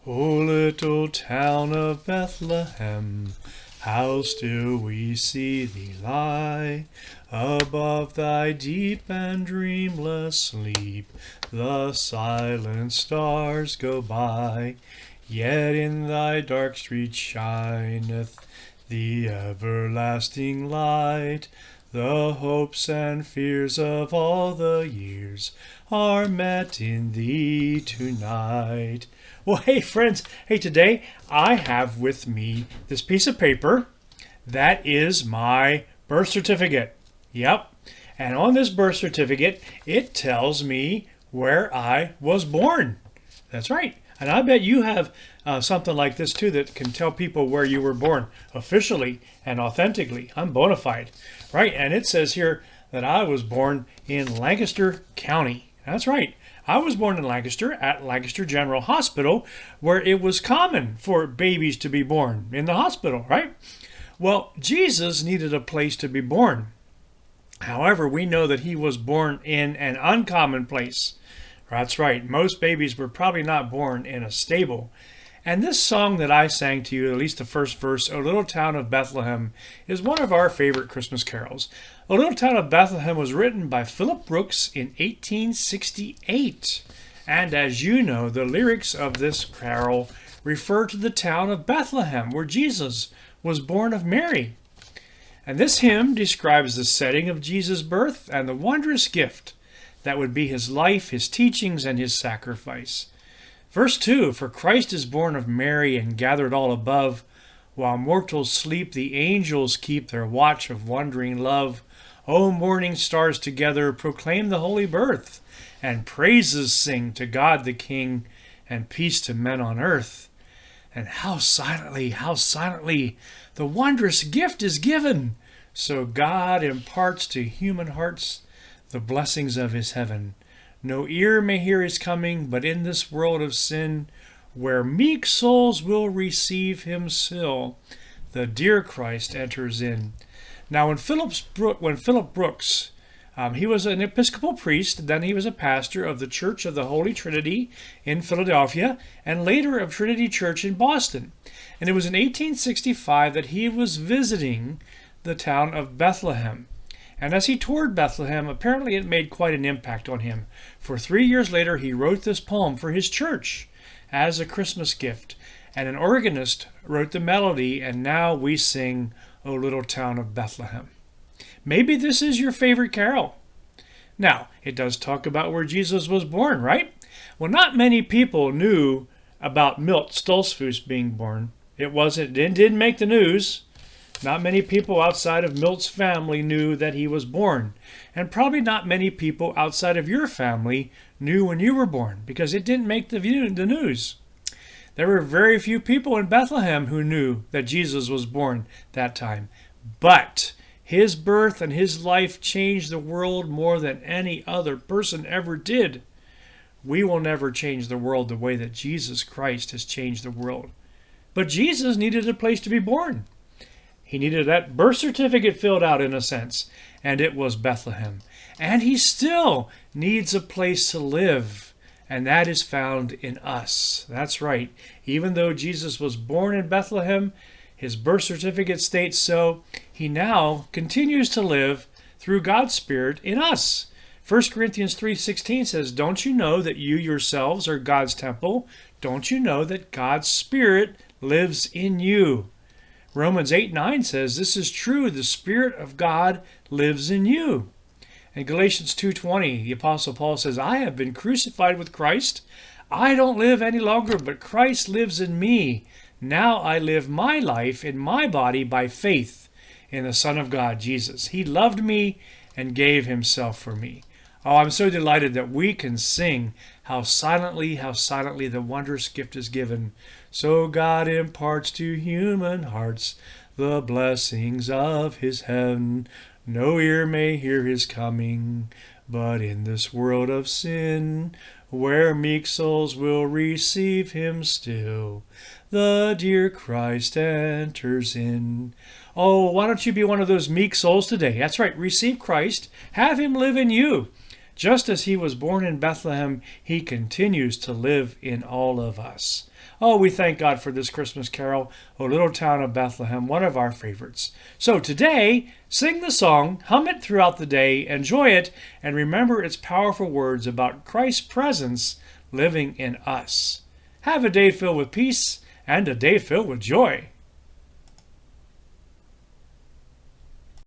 O little town of Bethlehem, how still we see thee lie. Above thy deep and dreamless sleep, the silent stars go by. Yet in thy dark street shineth the everlasting light. The hopes and fears of all the years are met in thee tonight. Well, hey friends, today I have with me this piece of paper. That is my birth certificate. Yep. And on this birth certificate, it tells me where I was born. That's right. And I bet you have something like this too that can tell people where you were born officially and authentically. I'm bona fide, right? And it says here that I was born in Lancaster County. That's right. I was born in Lancaster at Lancaster General Hospital, where it was common for babies to be born in the hospital, right? Well, Jesus needed a place to be born. However, we know that he was born in an uncommon place. That's right. Most babies were probably not born in a stable. And this song that I sang to you, at least the first verse, O Little Town of Bethlehem, is one of our favorite Christmas carols. O Little Town of Bethlehem was written by Philip Brooks in 1868. And as you know, the lyrics of this carol refer to the town of Bethlehem, where Jesus was born of Mary. And this hymn describes the setting of Jesus' birth and the wondrous gift that would be his life, his teachings, and his sacrifice. Verse 2, For Christ is born of Mary and gathered all above. While mortals sleep, the angels keep their watch of wondering love. O morning stars together proclaim the holy birth, and praises sing to God the King, and peace to men on earth. And how silently, the wondrous gift is given. So God imparts to human hearts the blessings of his heaven. No ear may hear his coming, but in this world of sin, where meek souls will receive him still, the dear Christ enters in. Now, when Philip Brooks, he was an Episcopal priest, then he was a pastor of the Church of the Holy Trinity in Philadelphia, and later of Trinity Church in Boston. And it was in 1865 that he was visiting the town of Bethlehem. And as he toured Bethlehem, apparently it made quite an impact on him. For 3 years later, he wrote this poem for his church as a Christmas gift. And an organist wrote the melody, and now we sing, O Little Town of Bethlehem. Maybe this is your favorite carol. Now, it does talk about where Jesus was born, right? Well, not many people knew about Milt Stoltzfus being born. It didn't make the news. Not many people outside of Milt's family knew that he was born. And probably not many people outside of your family knew when you were born, because it didn't make the news. There were very few people in Bethlehem who knew that Jesus was born that time. But his birth and his life changed the world more than any other person ever did. We will never change the world the way that Jesus Christ has changed the world. But Jesus needed a place to be born. He needed that birth certificate filled out, in a sense, and it was Bethlehem. And he still needs a place to live, and that is found in us. That's right. Even though Jesus was born in Bethlehem, his birth certificate states so, he now continues to live through God's Spirit in us. 1 Corinthians 3:16 says, Don't you know that you yourselves are God's temple? Don't you know that God's Spirit lives in you? Romans 8:9 says, This is true, the Spirit of God lives in you. And Galatians 2:20, the Apostle Paul says, I have been crucified with Christ. I don't live any longer, but Christ lives in me. Now I live my life in my body by faith in the Son of God, Jesus. He loved me and gave himself for me. Oh, I'm so delighted that we can sing how silently the wondrous gift is given. So God imparts to human hearts the blessings of his heaven. No ear may hear his coming, but in this world of sin, where meek souls will receive him still, the dear Christ enters in. Oh, why don't you be one of those meek souls today? That's right, receive Christ, have him live in you. Just as he was born in Bethlehem, he continues to live in all of us. Oh, we thank God for this Christmas carol, O Little Town of Bethlehem, one of our favorites. So today, sing the song, hum it throughout the day, enjoy it, and remember its powerful words about Christ's presence living in us. Have a day filled with peace and a day filled with joy.